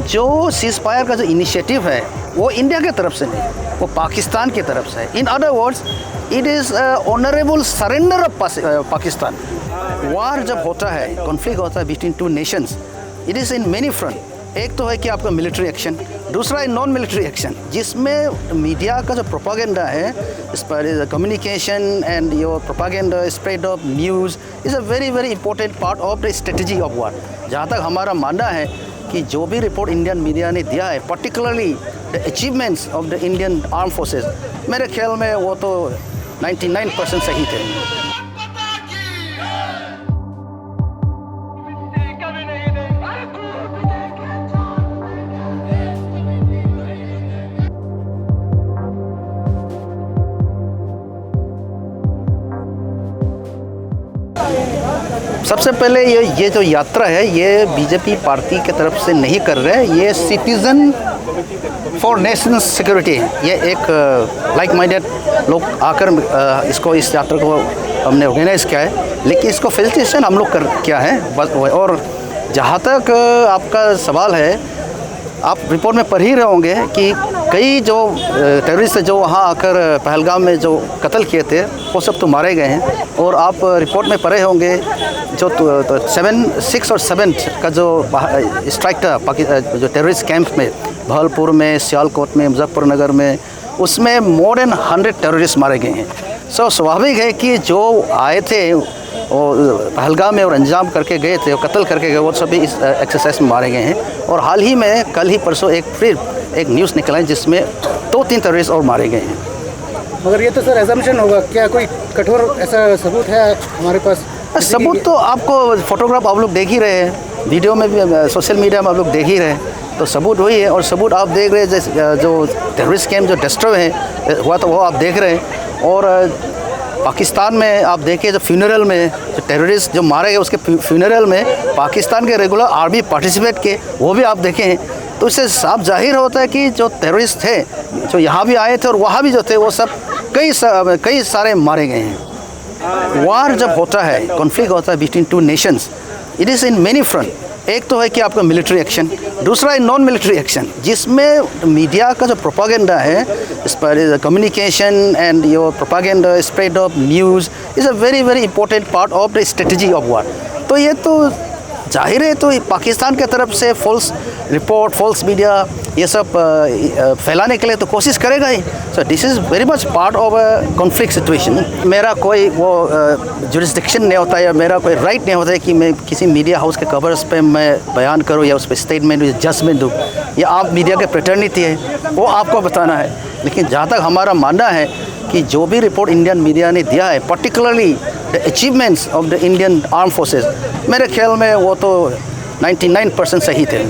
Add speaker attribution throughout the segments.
Speaker 1: जो seize fire का जो इनिशिएटिव है वो इंडिया की तरफ से नहीं, वो पाकिस्तान की तरफ से है। In other words, it is honourable surrender of Pakistan. War जब होता है, कॉन्फ्लिक्ट होता है between two nations, it is in many front. एक तो है कि आपका मिलिट्री एक्शन, दूसरा है नॉन मिलिट्री एक्शन, जिसमें मीडिया का जो प्रोपागेंडा है, इस पर communication and your propaganda, spread of news is a very very important part of the strategy of war. जहाँ तक हमारा मानना है कि जो भी रिपोर्ट इंडियन मीडिया ने दिया है, particularly the achievements of the Indian arm forces, मेरे ख्याल में वो तो 99% सही थे। सबसे पहले ये जो यात्रा है ये बीजेपी पार्टी की तरफ से नहीं कर रहे हैं, ये सिटीज़न फॉर नेशनल सिक्योरिटी है। ये एक लाइक माइंडेड लोग आकर इसको इस यात्रा को हमने ऑर्गेनाइज़ किया है, लेकिन इसको फैसिलिटेशन हम लोग कर किया है बस। और जहाँ तक आपका सवाल है, आप रिपोर्ट में पढ़ ही रहे होंगे कि कई जो टेररिस्ट जो वहाँ आकर पहलगाम में जो कत्ल किए थे वो सब तो मारे गए हैं। और आप रिपोर्ट में पढ़े होंगे जो 6 और 7 का जो स्ट्राइक था जो टेररिस्ट कैंप में, भागलपुर में, सियालकोट में, मुजफ्फरनगर में, उसमें मोर देन 100 टेररिस्ट मारे गए हैं। सो स्वाभाविक है कि जो आए थे और पहलगाम में और अंजाम करके गए थे और कत्ल करके गए, वो सभी इस एक्सरसाइज में मारे गए हैं। और हाल ही में कल ही परसों एक न्यूज़ निकला है जिसमें 2-3 टेररिस्ट और मारे गए हैं।
Speaker 2: मगर ये तो सर एजम्पशन होगा, क्या कोई कठोर ऐसा सबूत है हमारे पास?
Speaker 1: सबूत तो आपको फोटोग्राफ आप लोग देख ही रहे हैं, वीडियो में भी, सोशल मीडिया में आप लोग देख ही रहे हैं, तो सबूत वही है। और सबूत आप देख रहे हैं, जो टेररिस्ट कैंप जो डिस्ट्रॉय हुआ तो वो आप देख रहे हैं। और पाकिस्तान में आप देखें जो फ्यूनरल में जो टेररिस्ट जो मारे गए उसके फ्यूनरल में पाकिस्तान के रेगुलर आर्मी पार्टिसिपेट किए, वो भी आप देखें। तो इससे साफ जाहिर होता है कि जो टेररिस्ट थे जो यहाँ भी आए थे और वहाँ भी जो थे वो सब कई सारे मारे गए हैं। वार जब होता है, कॉन्फ्लिक्ट होता है between two nations, it is in many front. एक तो है कि आपका मिलिट्री एक्शन, दूसरा है नॉन मिलिट्री एक्शन, जिसमें मीडिया का जो प्रोपागेंडा है, इस पर communication and your propaganda, spread of news is a very very important part of the strategy of वार। तो ये तो जाहिर है, तो पाकिस्तान की तरफ से फॉल्स रिपोर्ट, फॉल्स मीडिया ये सब फैलाने के लिए तो कोशिश करेगा ही। So this is very much part of a conflict situation. मेरा कोई वो जुरिस्डिक्शन नहीं होता या मेरा कोई राइट नहीं होता है कि मैं किसी मीडिया हाउस के कवर्स पे मैं बयान करूँ या उस पर स्टेटमेंट या जजमेंट दूँ। या आप मीडिया के फ्रेटर्निटी है, वो आपको बताना है। लेकिन जहाँ तक हमारा मानना है कि जो भी रिपोर्ट इंडियन मीडिया ने दिया है, particularly the achievements of the Indian arm forces, मेरे ख्याल में वो तो 99% सही थे।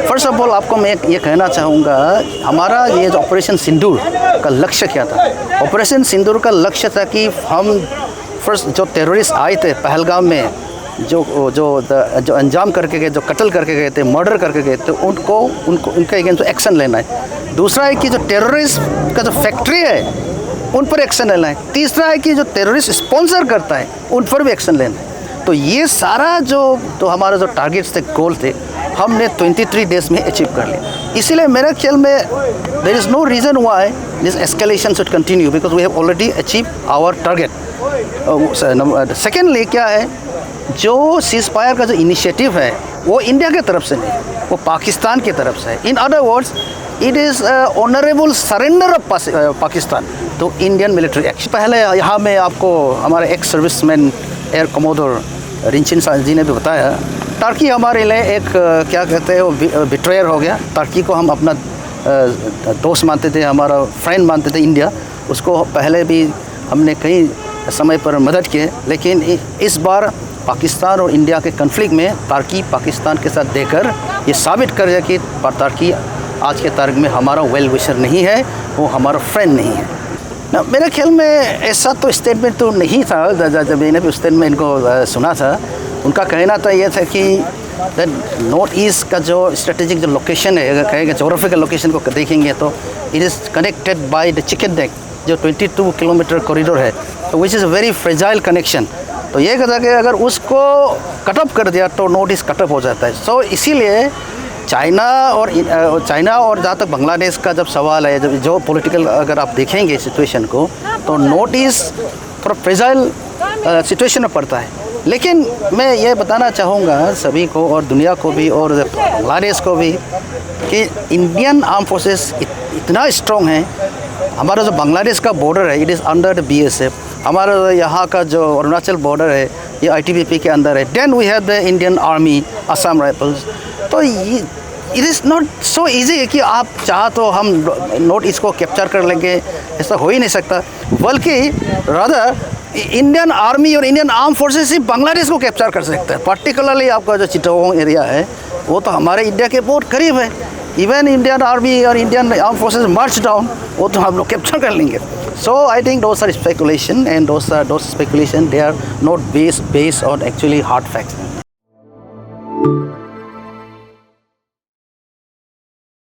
Speaker 1: फर्स्ट ऑफ ऑल आपको मैं ये कहना चाहूँगा, हमारा ये जो ऑपरेशन सिंदूर का लक्ष्य क्या था? ऑपरेशन सिंदूर का लक्ष्य था कि हम फर्स्ट जो टेररिस्ट आए थे पहलगाम में, जो अंजाम करके गए, जो कत्ल करके गए थे, मर्डर करके गए थे, उनके अगेंस्ट एक्शन लेना है। दूसरा है कि जो टेररिस्ट का जो फैक्ट्री है उन पर एक्शन लेना है। तीसरा है कि जो टेररिस्ट स्पॉन्सर करता है उन पर भी एक्शन लेना है। तो ये सारा जो हमारा जो टारगेट्स थे, गोल थे, हमने 23 डेज में अचीव कर लिया। इसीलिए मेरे ख्याल में there is no reason why this escalation should continue, because we have already achieve our target. Secondly क्या है, जो सीज़ फायर का जो इनिशिएटिव है वो इंडिया की तरफ से नहीं, वो पाकिस्तान की तरफ से है। In other words, it is honourable surrender of Pakistan तो इंडियन मिलिट्री एक्शन। पहले यहाँ में आपको हमारे ex serviceman air commodore Rinchen जी ने भी बताया, टर्की हमारे लिए एक क्या कहते हैं वो बिट्रेयर हो गया। टर्की को हम अपना दोस्त मानते थे, हमारा फ्रेंड मानते थे इंडिया। उसको पहले भी हमने कई समय पर मदद की, लेकिन इस बार पाकिस्तान और इंडिया के कन्फ्लिक्ट में टर्की पाकिस्तान के साथ देकर ये साबित कर दिया कि टर्की आज के तारीख में हमारा वेल विशर नहीं है, वो हमारा फ्रेंड नहीं है ना। मेरे ख्याल में ऐसा तो स्टेटमेंट तो नहीं था। जब मैंने भी उस स्टेटमेंट को सुना था, उनका कहना था ये था कि नॉर्थ ईस्ट का जो स्ट्रेटेजिक जो लोकेशन है, अगर कहेंगे जोग्राफिकल लोकेशन को देखेंगे तो it is connected by the chicken neck, जो 22 किलोमीटर कॉरिडोर है, तो which is a very fragile connection. तो ये कहता कि अगर उसको कटअप कर दिया तो नॉर्थ ईस्ट कटअप हो जाता है। सो इसीलिए चाइना और जहाँ तक बांग्लादेश का जब सवाल है, जब जो पॉलिटिकल अगर आप देखेंगे सिचुएशन को, तो नॉर्थ ईस्ट थोड़ा फ्रेजाइल सिचुएशन में पड़ता है। लेकिन मैं ये बताना चाहूँगा सभी को और दुनिया को भी और बांग्लादेश को भी कि इंडियन आर्म फोर्सेस इतना स्ट्रॉन्ग है। हमारा जो बांग्लादेश का बॉर्डर है, it is under the BSF। हमारा यहाँ का जो अरुणाचल बॉर्डर है, ये ITBP के अंदर है। Then we have the Indian army, Assam rifles. तो it is not so easy कि आप चाह तो हम नॉर्थ ईस्ट को कैप्चर कर लेंगे, ऐसा हो ही नहीं सकता। बल्कि रादर इंडियन आर्मी और इंडियन आर्म फोर्सेस ही बांग्लादेश को कैप्चर कर सकते हैं। पर्टिकुलरली आपका जो चिटागोंग एरिया है, वो तो हमारे इंडिया के बहुत करीब है। इवन इंडियन आर्मी और Indian arm forces march down, वो तो हम लोग कैप्चर कर लेंगे। So I think those are speculation and those speculation they are not based on actually hard facts.